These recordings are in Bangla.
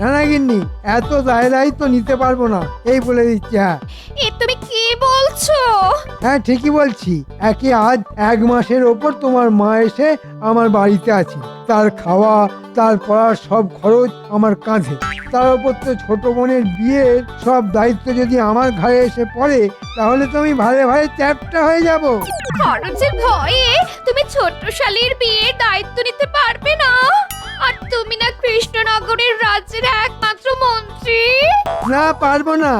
না না গিন্নি, এত দায় তো নিতে পারবো না, এই বলে দিচ্ছি। হ্যাঁ এ তুমি কি বলছো? হ্যাঁ ঠিকই বলছি। একে আজ 1 মাসের ওপর তোমার মা এসে আমার বাড়িতে আছে। তার খাওয়া, তার পড়ার সব খরচ আমার কাঁধে। তার উপর তো ছোট বোনের বিয়ের সব দায়িত্ব যদি আমার ঘাড়ে এসে পড়ে, তাহলে তো আমি ভারে ভারে চ্যাপ্টা হয়ে যাব। খরচের ভয়ে তুমি ছোট্ট শালীর বিয়ের দায়িত্ব নিতে পারবে না? আর তুমি না কৃষ্ণনগরের রাজ্যের একমাত্র মন্ত্রী। না পারবো না।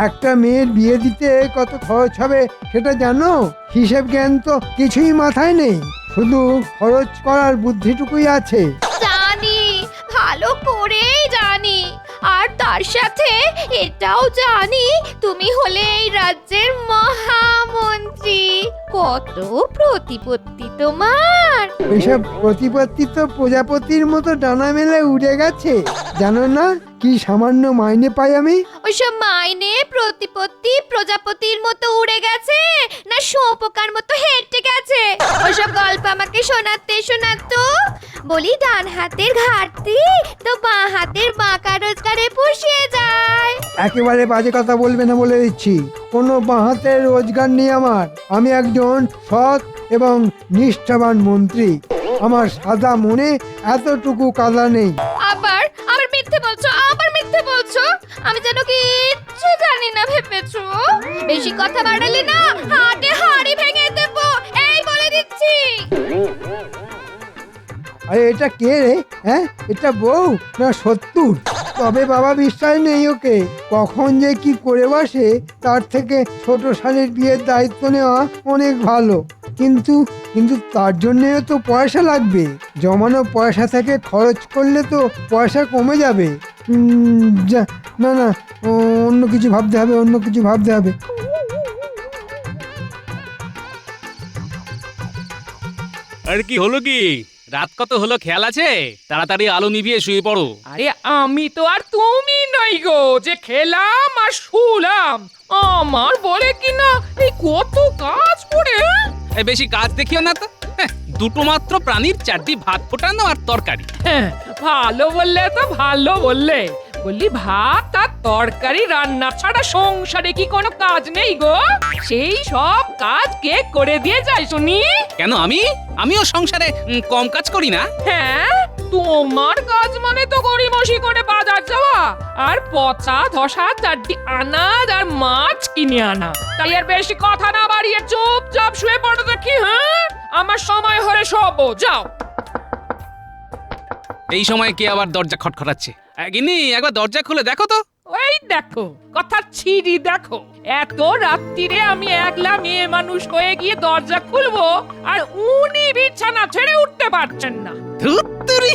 একটা মেয়ের বিয়ে দিতে কত খরচ হবে সেটা জানো? হিসেব জ্ঞান তো কিছুই মাথায় নেই, শুধু খরচ করার বুদ্ধিটুকুই আছে। জানি, ভালো করেই জানি। আর তার সাথে এটাও জানি তুমি হলে এই রাজ্যের মহামন্ত্রী। কত প্রতিপত্তি তোমার। ওইসব প্রতিপত্তি তো প্রজাপতির মতো ডানা মেলে উড়ে গেছে। জানো না কি সামান্য মাইনে পাই আমি? ওইসব মাইনে প্রতিপত্তি প্রজাপতির মতো উড়ে গেছে না শুঁয়োপোকার মতো হেঁটে গেছে? ওইসব গল্প আমাকে শোনাতে শোনাতো। বলি ডান হাতের ঘাটতি তো বাঁ হাতের বাঁকা রোজগারে পুষিয়ে যায়। একেবারে বাজে কথা বলবে না বলে দিচ্ছি। কোনো বাঁহাতের রোজগার নেই আমার। আমি একজন সৎ এবং নিষ্ঠাবান মন্ত্রী। আমার সাদা মনে এতটুকু কাদা নেই। আবার আবার মিথ্যে বলছো, আবার মিথ্যে বলছো। আমি যেন কিচ্ছু জানি না ভেবেছো। বেশি কথা বাড়ালে না হাটে হাড়ি ভেঙে দেবো, এই বলে দিচ্ছি। আরে এটা কে রে? হ্যাঁ, এটা বউ না সত্তর? তবে বাবা বিশ্বাস নেই ওকে, কখন যে কি করে বসে। তার থেকে ছোট শালীর বিয়ের দায়িত্ব নেওয়া অনেক ভালো। কিন্তু কিন্তু তার জন্যেও তো পয়সা লাগবে। জমানো পয়সা থেকে খরচ করলে তো পয়সা কমে যাবে। না না, অন্য কিছু ভাবতে হবে, অন্য কিছু ভাবতে হবে। আর কি হলো কি? রাত কত হলো খেয়াল আছে? তাড়াতাড়ি আলো নিভিয়ে শুয়ে পড়ো। আরে আমি তো আর তুমি নই গো যে খেলাম আর শুলাম। আমার বলে কিনা এই কত কাজ পড়ে। এই বেশি কাজ দেখিও না তো। দুটো মাত্র প্রাণীর 4টি ভাত ফোটানো আর তরকারি। হ্যাঁ, ভালো বললে তো ভালো বললে। বললি ভাত আর তরকারি রান্না ছাড়া সংসারে কি কোনো কাজ নেই গো? সেই সব কাজ কে করে দিয়ে যায় শুনি? কেন আমিও সংসারে কম কাজ করি না? হ্যাঁ, তোমার কাজ মানে তো গড়িমসি করে বাজার যাওয়া আর পচা ধসা 4টি আনাজ আর মাছ কিনে আনা। তাই আর বেশি কথা না বাড়িয়ে চুপচাপ শুয়ে পড়ো দেখি। হ্যাঁ, আমার সময় হলে শোবো, যাও। এই সময় কে আবার দরজা খটখটাচ্ছে? গিন্নি, একবার দরজা খুলে দেখো তো। ওই দেখো, কথা ছিড়ি দেখো। এত রাত্রিরে আমি একলা মেয়ে মানুষ হয়ে গিয়ে দরজা খুলবো আর উনি বিছানা ছেড়ে উঠতে পারছেন না। ধুত্তুরি।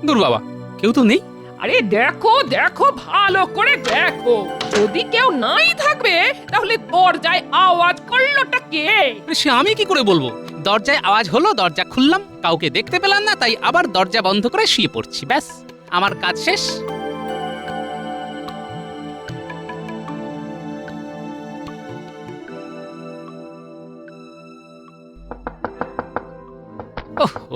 দূর বাবা, কেউ তো নেই। আরে দেখো দেখো, ভালো করে দেখো। যদি কেউ নাই থাকবে তাহলে দরজায় আওয়াজ করলোটা কে? সে আমি কি করে বলবো? দরজায় আওয়াজ হলো, দরজা খুললাম, কাউকে দেখতে পেলাম না, তাই আবার দরজা বন্ধ করে শুয়ে পড়ছি। ব্যাস, আমার কাজ শেষ।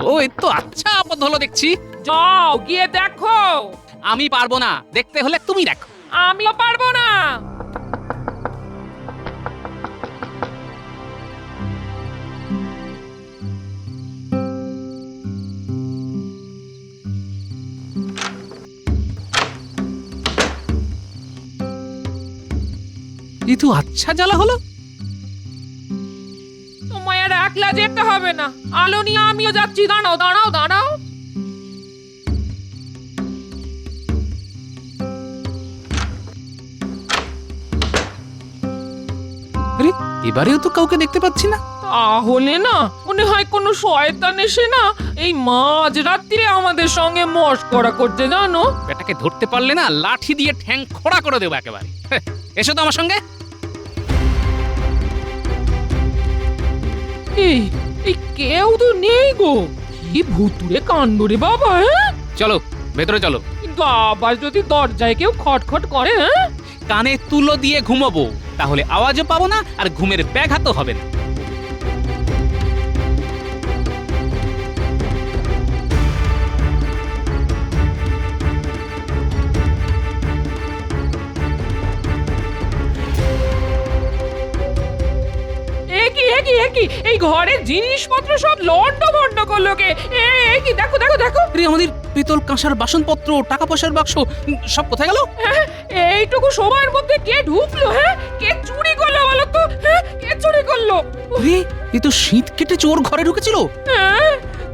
ও, এ তো আচ্ছা আপদ হলো দেখছি। যাও গিয়ে দেখো। আমি পারবো না, দেখতে হলে তুমি দেখো। আমিও পারবো না। এ তো আচ্ছা জ্বালা হলো। তোমায় আর একলা যেতে হবে না, আলো নিয়ে আমিও যাচ্ছি। দাঁড়াও দাঁড়াও দাঁড়াও। আরে, এবারেও তো কাউকে দেখতে পাচ্ছি না। তাহলে না মনে হয় কোনো শয়তান এসে না এই মাঝ রাত্রিরে আমাদের সঙ্গে মশকরা করছে, জানো? বেটাকে ধরতে পারলে না লাঠি দিয়ে ঠ্যাং খোড়া করে দেবো একেবারে। এসো তো আমার সঙ্গে। এই এই কেউ তো নেই গো। কি ভুতুরে কাণ্ড রে বাবা। হ্যাঁ, চলো ভেতরে চলো। কিন্তু আবার যদি দরজায় কেউ খটখট করে, হ্যাঁ? কানে তুলো দিয়ে ঘুমাবো, তাহলে আওয়াজও পাবো না আর ঘুমের ব্যাঘাতও হবে না। এ কি এই ঘরের জিনিসপত্র সব লন্ডভন্ড করলো কে? এ কি, দেখো দেখো দেখো। আরে আমাদের পিতল কাঁসার বাসনপত্র, টাকা পয়সার বাক্স সব কোথায় গেল? হ্যাঁ, এইটুকু সময়ের মধ্যে কে ঢুকলো? হ্যাঁ, কে চুরি করলো বলো তো? হ্যাঁ, কে চুরি করলো? আরে এ তো শীত কেটে চোর ঘরে ঢুকেছিল। হ্যাঁ,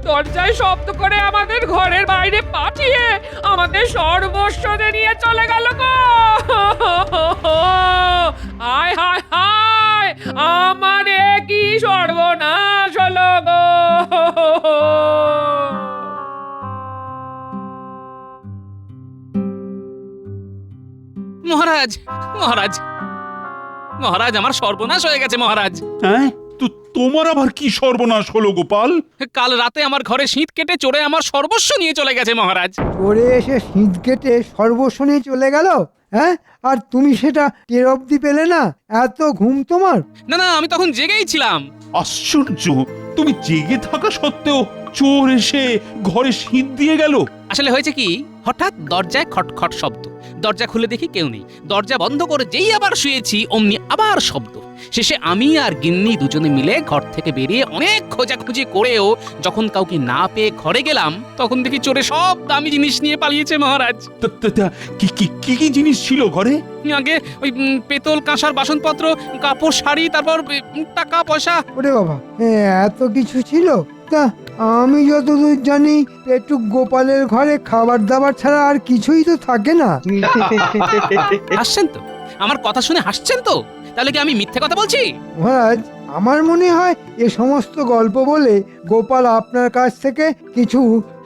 দরজায় শব্দ করে আমাদের ঘরের বাইরে পাঠিয়ে আমাদের সর্বস্ব নিয়ে চলে গেল গো। হায় হায় হায়, আমার এ কি সর্বনাশ হলো গো। মহারাজ, মহারাজ, মহারাজ, আমার সর্বনাশ হয়ে গেছে মহারাজ। হ্যাঁ, তো তোমার আবার কি সর্বনাশ হলো গোপাল? কাল রাতে আমার ঘরে শীত কেটে চোরে আমার সর্বস্ব নিয়ে চলে গেছে মহারাজ। চড়ে এসে শীত কেটে সর্বস্ব নিয়ে চলে গেল, হ্যাঁ? আর তুমি সেটা টের অব্দি পেলে না? এত ঘুম তোমার? না না, আমি তখন জেগেই ছিলাম। আশ্চর্য, তুমি জেগে থাকা সত্ত্বেও চোর এসে ঘরে শীত দিয়ে গেল। আসলে হয়েছে কি, হঠাৎ দরজায় খটখট শব্দ, দরজা খুলে দেখি কেউ নেই। দরজা বন্ধ করে যেই আবার শুয়েছি অমনি আবার শব্দ। শেষে আমি আর গিন্নি দুজনে মিলে ঘর থেকে বেরিয়ে অনেক খোঁজাখুঁজি করেও যখন কাউকে না পেয়ে ঘরে গেলাম, তখন দেখি চোরে সব দামি জিনিস নিয়ে পালিয়েছে মহারাজ। কি কি কি কি জিনিস ছিল ঘরে? আগে ওই পেতল কাঁসার বাসনপত্র, কাপড়, শাড়ি, তারপর টাকা পয়সা। ওরে বাবা, এত কিছু ছিল? তা আমি যতদূর জানি একটু গোপালের ঘরে খাবার দাবার ছাড়া আর কিছুই তো থাকে না। হাসছেন তো? আমার কথা শুনে হাসছেন তো? তাহলে কি আমি মিথ্যে কথা বলছি? মহারাজ, আমার মনে হয় এ সমস্ত গল্প বলে গোপাল আপনার কাছ থেকে কিছু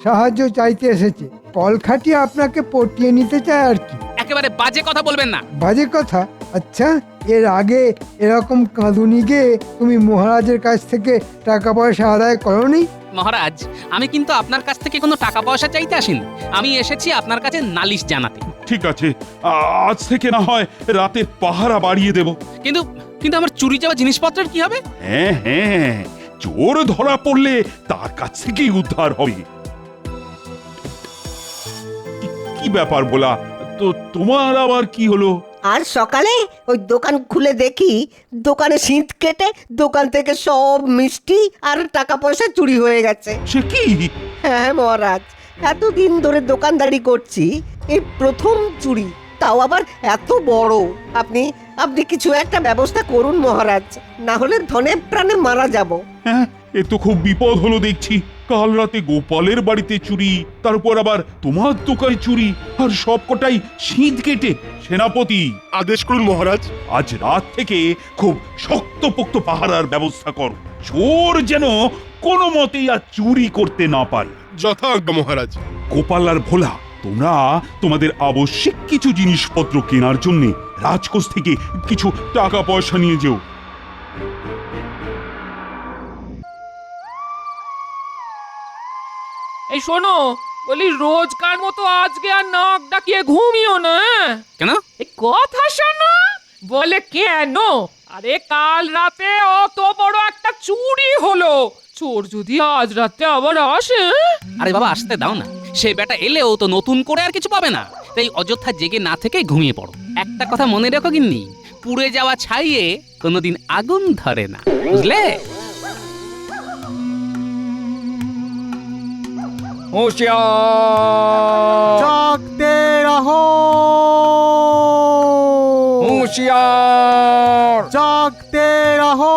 সাহায্য চাইতে এসেছে। কল খাটিয়ে আপনাকে পটিয়ে নিতে চায় আর কি। একেবারে বাজে কথা বলবেন না। বাজে কথা? আচ্ছা, এর আগে এরকম কাঁদুনি গিয়ে তুমি মহারাজের কাছ থেকে টাকা পয়সা আদায় করনি? মহারাজ, আমি কিন্তু আপনার কাছ থেকে কোনো টাকা পয়সা চাইতে আসিনি। আমি এসেছি আপনার কাছে নালিশ জানাতে। ঠিক আছে, আজ থেকে না হয় রাতের পাহারা বাড়িয়ে দেব। কিন্তু কিন্তু আমার চুরি যাওয়া জিনিসপত্রের কি হবে? হ্যাঁ হ্যাঁ, চোর ধরা পড়লে তার কাছ থেকেই উদ্ধার হবে। কি ব্যাপার বলা তো, তোমার আবার কি হলো? আর সকালে ওই দোকান খুলে দেখি দোকানে শীত কেটে দোকান থেকে সব মিষ্টি আর টাকা পয়সা চুরি হয়ে গেছে। সে কি? হ্যাঁ মহারাজ, এতদিন ধরে দোকানদারি করছি, এই প্রথম চুরি, তাও আবার এত বড়। আপনি আপনি কিছু একটা ব্যবস্থা করুন মহারাজ, না হলে ধনে প্রাণে মারা যাব। হ্যাঁ, এ তো খুব বিপদ হলো দেখছি। কাল রাতে গোপালের বাড়িতে চুরি, তারপর আবার তোমার দোকানে চুরি, আর সবকটাই শীত কেটে। সেনাপতি, আদেশ করুন মহারাজ। আজ রাত থেকে খুব শক্তপোক্ত পাহারার ব্যবস্থা করো, চোর যেন কোনো মতেই আর চুরি করতে না পারে। যথাজ্ঞা মহারাজ। গোপাল আর ভোলা, তোমরা তোমাদের আবশ্যিক কিছু জিনিসপত্র কেনার জন্য রাজকোষ থেকে কিছু টাকা পয়সা নিয়ে যেও। এই শোনো, বলি রোজকার মতো আজকে আর নাক ডাকিয়ে ঘুমিও না। হ্যাঁ? কেন? এই কথা শোনো। বলে কেন? আরে কাল রাতে অত বড় একটা চুরি হলো, চোর যদি আজ রাতে আবার আসে। আরে বাবা, আসতে দাও না। সে বেটা এলেও তো নতুন করে আর কিছু পাবে না, তাই অযথা জেগে না থেকে ঘুমিয়ে পড়ো। একটা কথা মনে রেখো গিন্নি, পুড়ে যাওয়া ছাইয়ে কোনোদিন আগুন ধরে না, বুঝলে? होशियार जागते रहो, होशियार जागते रहो।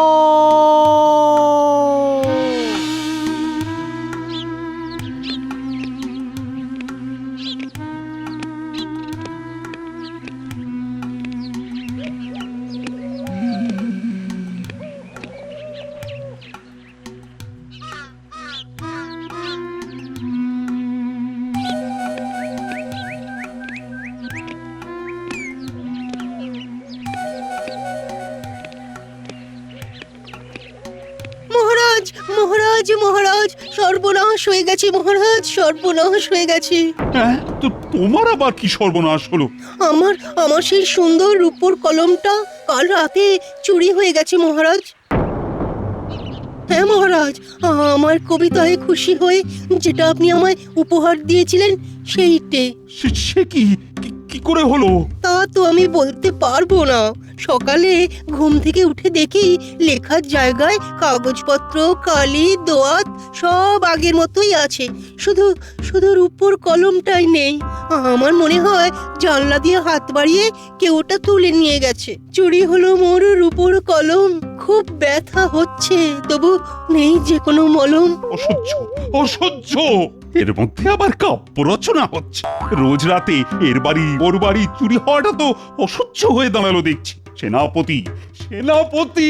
মহারাজ, সর্বনাশ হয়ে গেছে মহারাজ, সর্বনাশ হয়ে গেছে। হ্যাঁ, তো তোমার আবার কি সর্বনাশ হলো? আমার আমার সেই সুন্দর রূপোর কলমটা কাল রাতে চুরি হয়ে গেছে মহারাজ। হ্যাঁ মহারাজ, আমার কবিতায় খুশি হয়ে যেটা আপনি আমায় উপহার দিয়েছিলেন সেইটে। সে কি কি করে হলো? তা তো আমি বলতে পারবো না। সকালে ঘুম থেকে উঠে দেখি লেখার জায়গায় কাগজপত্র, কালি, দোয়াত সব আগের মতোই আছে, শুধু শুধু রূপোর কলমটাই নেই। আমার মনে হয় জানলা দিয়ে হাত বাড়িয়ে কেউ ওটা তুলে নিয়ে গেছে। চুরি হলো মোর রূপোর কলম, খুব ব্যথা হচ্ছে, তবু নেই যে কোনো মলম। অসহ্য, অসহ্য! এর মধ্যে আবার কাব্য রচনা হচ্ছে। রোজ রাতে এর বাড়ি ওর বাড়ি চুরি হওয়াটা তো অসহ্য হয়ে দাঁড়ালো দেখছি। সেনাপতি, সেনাপতি!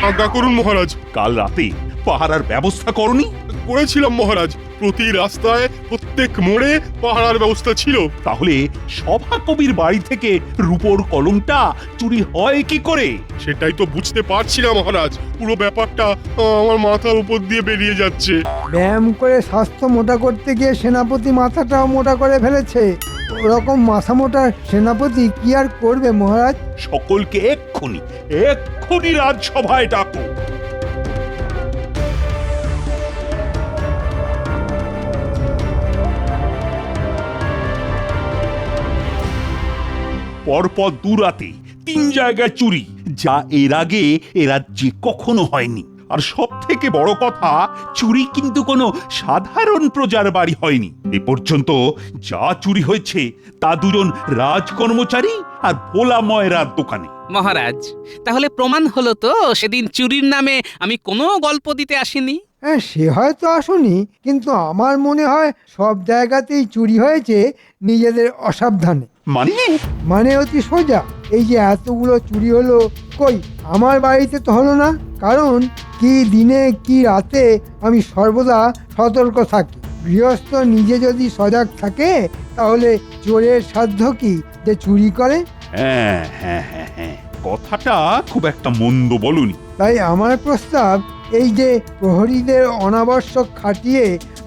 আজ্ঞা করুন মহারাজ। কাল রাতে পাহারার ব্যবস্থা করনি? করেছিলাম মহারাজ, প্রতি রাস্তায় প্রত্যেক মোড়ে পাহারার ব্যবস্থা ছিল। তাহলে সভা কবির বাড়ি থেকে রূপোর কলমটা চুরি হয় কি করে? সেটাই তো বুঝতে পারছি না মহারাজ, পুরো ব্যাপারটা আমার মাথার উপর দিয়ে বেরিয়ে যাচ্ছে। ব্যায়াম করে স্বাস্থ্য মোটা করতে গিয়ে সেনাপতি মাথাটাও মোটা করে ফেলেছে। ওরকম মাথা মোটা সেনাপতি কি আর করবে মহারাজ? সকলকে এক্ষুনি এক্ষুনি রাজসভায় ডাকো। পরপর দুরাতে 3 জায়গায় চুরি, যা এর আগে এ রাজ্যে কখনো হয়নি। আর সব থেকে বড় কথা, চুরি কিন্তু কোনো সাধারণ প্রজার বাড়ি হয়নি। এ পর্যন্ত যা চুরি হয়েছে তা 2জন রাজকর্মচারী আর ভোলা ময়রার দোকানে। মহারাজ, তাহলে প্রমাণ হলো তো সেদিন চুরির নামে আমি কোনো গল্প দিতে আসিনি? হ্যাঁ, সে হয়তো আসুনি, কিন্তু আমার মনে হয় সব জায়গাতেই চুরি হয়েছে নিজেদের অসাবধানে। মানে অতি সোজা, এই যে এতগুলো চুরি হলো, কই আমার বাড়িতে তো হলো না। কারণ কি দিনে কি রাতে আমি সর্বদা সতর্ক থাকি। গৃহস্থ নিজে যদি সজাগ থাকে তাহলে চোরের সাধ্য কি যে চুরি করে? হ্যাঁ হ্যাঁ হ্যাঁ হ্যাঁ, কথাটা খুব একটা মন্দ বলুনি। তাই আমার প্রস্তাব, এই যে প্রহরীদের অনাবশ্যক খাটিয়ে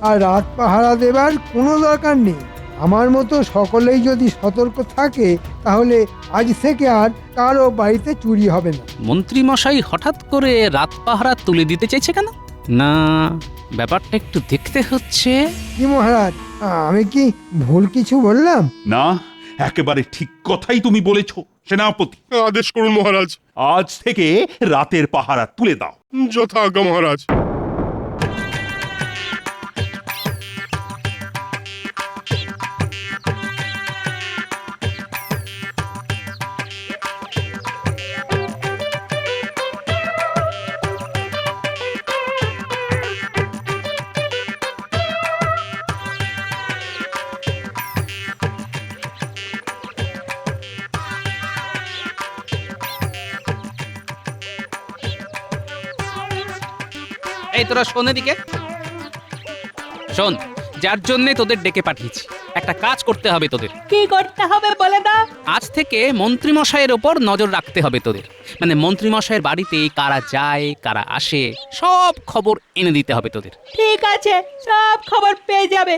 আর রাত পাহারা দেবার কোনো দরকার নেই। আমার মতো সকলেই যদি সতর্ক থাকে তাহলে আজ থেকে আর কারো বাড়িতে চুরি হবে না। মন্ত্রী মশাই হঠাৎ করে রাত পাহারা তুলে দিতে চাইছে কেন? না, ব্যাপারটা একটু দেখতে হচ্ছে। কি মহারাজ, আমি কি ভুল কিছু বললাম? না, একেবারে ঠিক কথাই তুমি বলেছ সেনাপতি। আদেশ করুন মহারাজ। আজ থেকে রাতের পাহারা তুলে দাও। যথা আজ্ঞা মহারাজ। এই তোরা শোন এদিকে, শোন, যার জন্য তোদের ডেকে পাঠিয়েছি, একটা কাজ করতে হবে তোদের। কি করতে হবে বলে দাও। আজ থেকে মন্ত্রী মশাইয়ের ওপর নজর রাখতে হবে তোদের। মানে মন্ত্রী মশাইয়ের বাড়িতে কারা যায় কারা আসে সব খবর এনে দিতে হবে তোদের। ঠিক আছে, সব খবর পেয়ে যাবে।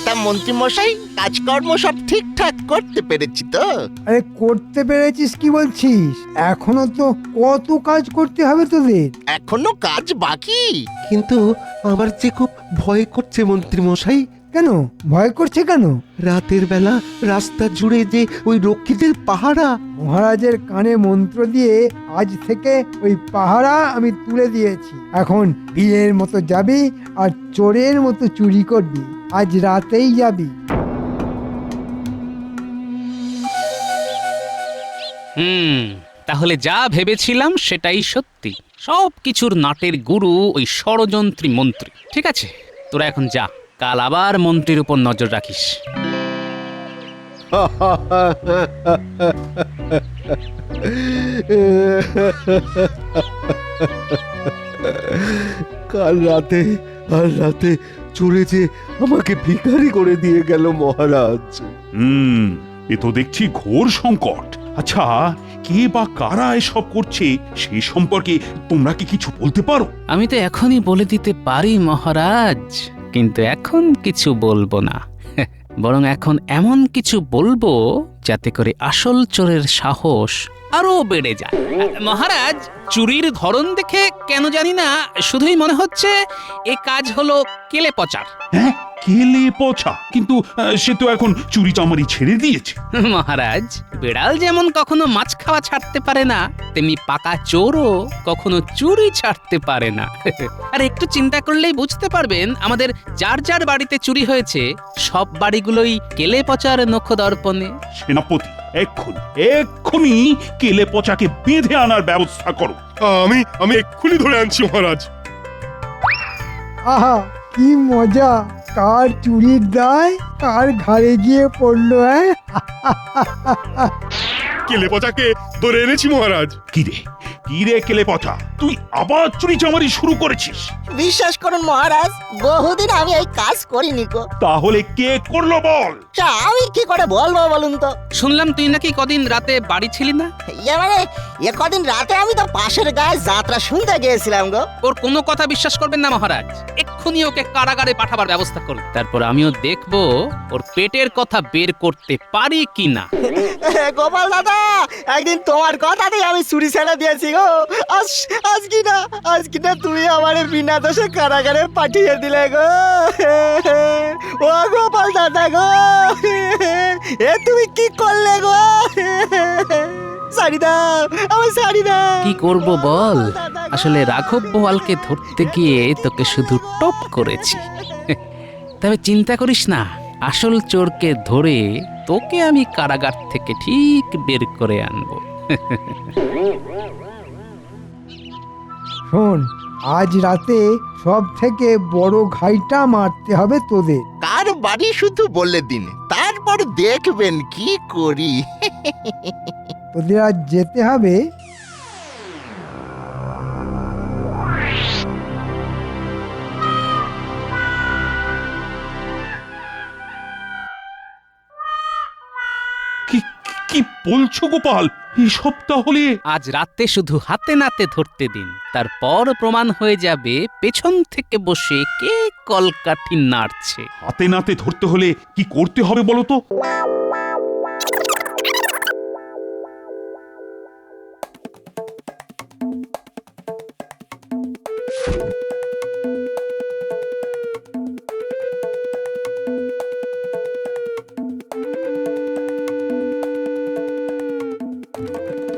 তা মন্ত্রী মশাই, কাজকর্ম সব ঠিকঠাক করতে পেরেছি তো? আরে করতে পেরেছিস কি বলছিস? এখনো তো কত কাজ করতে হবে তোদের। এখনো কাজ বাকি। কিন্তু আমার যে খুব ভয় করছে মন্ত্রী মশাই। কেন ভয় করছে কেন? রাতের বেলা রাস্তা জুড়ে যে ওই রক্ষীদের পাহারা। মহারাজের কানে মন্ত্র দিয়ে আজ থেকে ওই পাহারা আমি তুলে দিয়েছি। এখন বীরের মতো যাবি আর চোরের মতো চুরি করবি। আজ রাতেই যাবি। তাহলে যা ভেবেছিলাম সেটাই সত্যি। সব কিছুর নাটের গুরু ওই ষড়যন্ত্রী মন্ত্রী। ঠিক আছে, তোরা এখন যা, কাল আবার মন্ত্রীর উপর নজর রাখিস। কাল রাতে চলে যে আমাকে ভিখারি করে দিয়ে গেল মহারাজ। এ তো দেখছি ঘোর সংকট। আচ্ছা, কে বা কারা এসব করছে সেই সম্পর্কে তোমরা কি কিছু বলতে পারো? আমি তো এখনই বলে দিতে পারি মহারাজ, কিন্তু এখন কিছু বলবো না। বরং এখন এমন কিছু বলবো যাতে করে আসল চোরের সাহস আরো বেড়ে যায়। মহারাজ, চুরির ধরন দেখে কেন জানি না শুধুই মনে হচ্ছে এ কাজ হলো কেলে পচার। হ্যাঁ, কেলে পচা? কিন্তু সে তো এখন চুরি চামারি ছেড়ে দিয়েছে। মহারাজ, বিড়াল যেমন কখনো মাছ খাওয়া ছাড়তে পারে না, তেমনি পাকা চোরও কখনো চুরি ছাড়তে পারে না। আর একটু চিন্তা করলেই বুঝতে পারবেন, আমাদের যার যার বাড়িতে চুরি হয়েছে সব বাড়িগুলোই কেলে পচার নখদর্পণে। সেনাপতি, এক্ষুনি কেলে পচাকে বেঁধে আনার ব্যবস্থা করো। আমি এক্ষুনি ধরে আনছি মহারাজ। আহা, কি মজা! কার চুরির দায় কার ঘাড়ে গিয়ে পড়লো, হ্যাঁ? কেলে পচাকে ধরে এনেছি মহারাজ। কিরে কেলে পচা, তুই আবার চুরি চামারি শুরু করেছিস? বিশ্বাস করুন মহারাজ, বহুদিন আমি এই কাজ করিনি গো। তাহলে কে করলো বল? আমি কি করে বলবো বলুন তো? শুনলাম তুই নাকি কদিন রাতে বাড়ি ছিলি না। মানে কদিন রাতে আমি তো পাশের গায়ে যাত্রা শুনতে গিয়েছিলাম গো। ওর কোনো কথা বিশ্বাস করবেন না মহারাজ, এক্ষুনি ওকে কারাগারে পাঠাবার ব্যবস্থা করুন। তারপর আমিও দেখবো ওর পেটের কথা বের করতে পারি কিনা। গোপাল দাদা, একদিন তোমার কথাতেই আমি চুরি ছেড়ে দিয়েছি গো। আজ কি না তুমি আমার বিনা দোষে কারাগারে পাঠিয়ে দিলে গো। ও গোপাল দাদা গো, এ তুমি কি করলে গো? ছাড়ি দাও, আমার ছাড়ি দাও। কি করব বল, আসলে রাঘব বোয়ালকে ধরতে গিয়ে তোকে শুধু টপ করেছি। তবে চিন্তা করিস না, আসল চোরকে ধরে তোকে আমি কারাগার থেকে ঠিক বের করে আনবো। শোন, আজ রাতে সব থেকে বড় ঘাইটা মারতে হবে তোদের। কার বাড়ি শুধু বলে দিন, তারপর দেখবেন কি করি। তোদের আজ যেতে হবে কি বলছো গোপাল? এসব তাহলে আজ রাতে শুধু হাতে নাতে ধরতে দিন, তারপর প্রমাণ হয়ে যাবে পেছন থেকে বসে কে কলকাঠি নাড়ছে। হাতে নাতে ধরতে হলে কি করতে হবে বলো তো?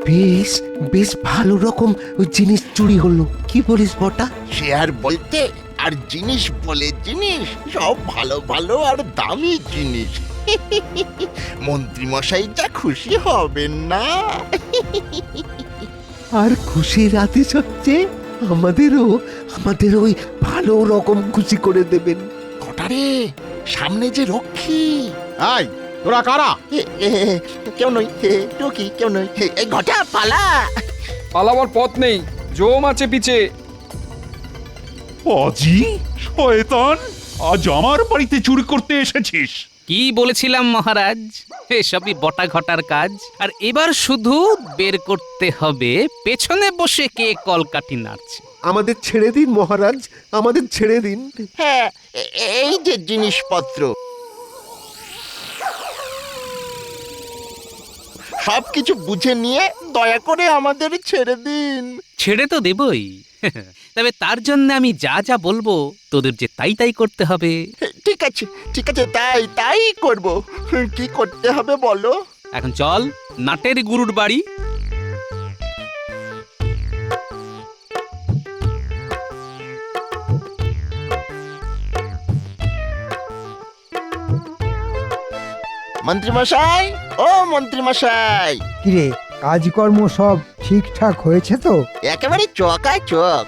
বেশ বেশ ভালো রকম জিনিস চুরি হলো, কি বলিস বটা? সে আর বলতে, আর জিনিস বলে জিনিস, সব ভালো ভালো আর দামি জিনিস। মন্ত্রী মশাই যা খুশি হবেন না। আর খুশির রাতে হচ্ছে আমাদের ওই ভালো রকম খুশি করে দেবেন। কটারে সামনে যে রক্ষী। এই তোরা কারা? কেউ নই, টুকি কেউ নই। এই ঘটা পালা। পালাবার পথ নেই, জম আছে পিছে। অজি শয়তান, আজ আমার বাড়িতে চুরি করতে এসেছিস? কি বলেছিলাম মহারাজ, এসবই বটা ঘটার কাজ। আর এবার শুধু বের করতে হবে পেছনে বসে কে কলকাঠি নাড়ছে। আমাদের ছেড়ে দিন মহারাজ, আমাদের ছেড়ে দিন। হ্যাঁ, এই যে জিনিসপত্র সবকিছু বুঝে নিয়ে দয়া করে আমাদের ছেড়ে দিন। ছেড়ে তো দেবই, তবে তার জন্য আমি যা যা বলবো তোদের যে তাই তাই করতে হবে। ঠিক আছে, তাই করব। কি করতে হবে বলো? এখন চল নাটের গুরুর বাড়ি। মন্ত্রীমশাই, ও মন্ত্রীমশাই। কিরে, কাজকর্ম সব ঠিকঠাক হয়েছে তো? একেবারে চকায় চক।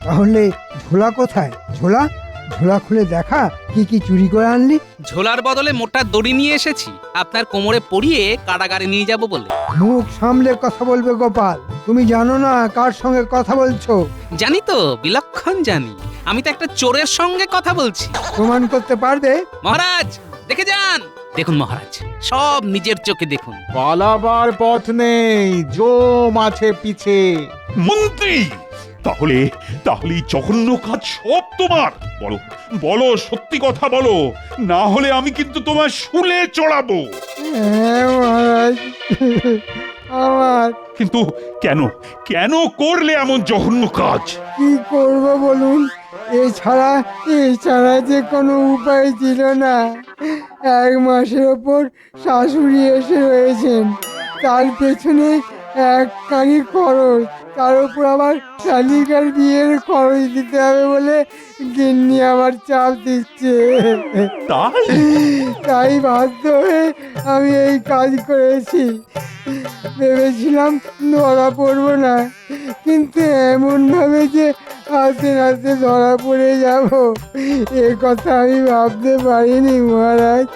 তাহলে ঝোলা কোথায়? ঝোলা খুলে দেখা কি কি চুরি করে আনলি। ঝোলার বদলে মোটা দড়ি নিয়ে এসেছি, আপনার কোমরে পরিয়ে কারাগারে নিয়ে যাব বলে। মুখ সামলে কথা বলবে গোপাল, তুমি জানো না কার সঙ্গে কথা বলছো? জানি তো, বিলক্ষণ জানি। আমি তো একটা চোরের সঙ্গে কথা বলছি। প্রমাণ করতে পারবে? মহারাজ দেখে যান। দেখুন মহারাজ, সব নিজের চোখে দেখুন। পালাবার পথ নেই, জম আছে পিছে। মন্ত্রী, তাহলে তাহলে এই জঘন্য কাজ সব তোমার? বলো বলো, সত্যি কথা বলো, না হলে আমি কিন্তু তোমার শুলে চড়াবো। হ্যাঁ মহারাজ, আমার। কিন্তু কেন কেন করলে এমন জঘন্য কাজ? কি করব বলুন, এছাড়া যে কোনো উপায় ছিল না। 1 মাসের ওপর শাশুড়ি এসে রয়েছেন, তার পেছনে 1 কানি খরচ, তার উপর আবার শালিকার বিয়ের খরচ দিতে হবে বলে গিন্নি আমার চাপ দিচ্ছে। তাই বাধ্য হয়ে আমি এই কাজ করেছি। ভেবেছিলাম ধরা পড়বো না, কিন্তু এমন ভাবে যে হাতে নাতে ধরা পড়ে যাব, এ কথা আমি ভাবতে পারিনি মহারাজ,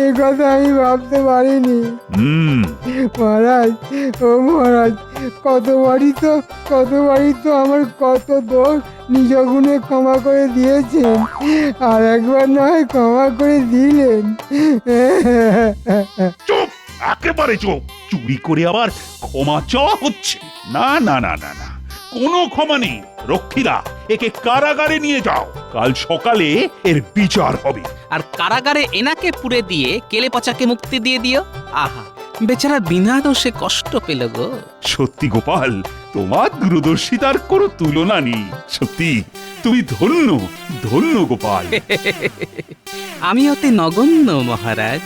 এ কথা আমি ভাবতে পারিনি। মহারাজ, ও মহারাজ, কতবারই তো আমার কত দোষ নিজ গুণে ক্ষমা করে দিয়েছেন, আর একবার নয় ক্ষমা করে দিলেন। চুপ, একেবারে চুপ। চুরি করে আবার ক্ষমা চাওয়া হচ্ছে? না না না না না, কোনো ক্ষমা নেই। রক্ষীরা, একে কারাগারে নিয়ে যাও, কাল সকালে এর বিচার হবে। আর কারাগারে এনাকে পুরে দিয়ে কেলে পচাকে মুক্তি দিয়ে দিও। আহা, বেচারা বিনা দোষে কষ্ট পেল গো। সত্যি গোপাল, তোমার দূরদর্শিতার কোনো তুলনা নেই। সত্যি তুমি ধন্য, ধন্য গোপাল। আমি অতি নগণ্য মহারাজ।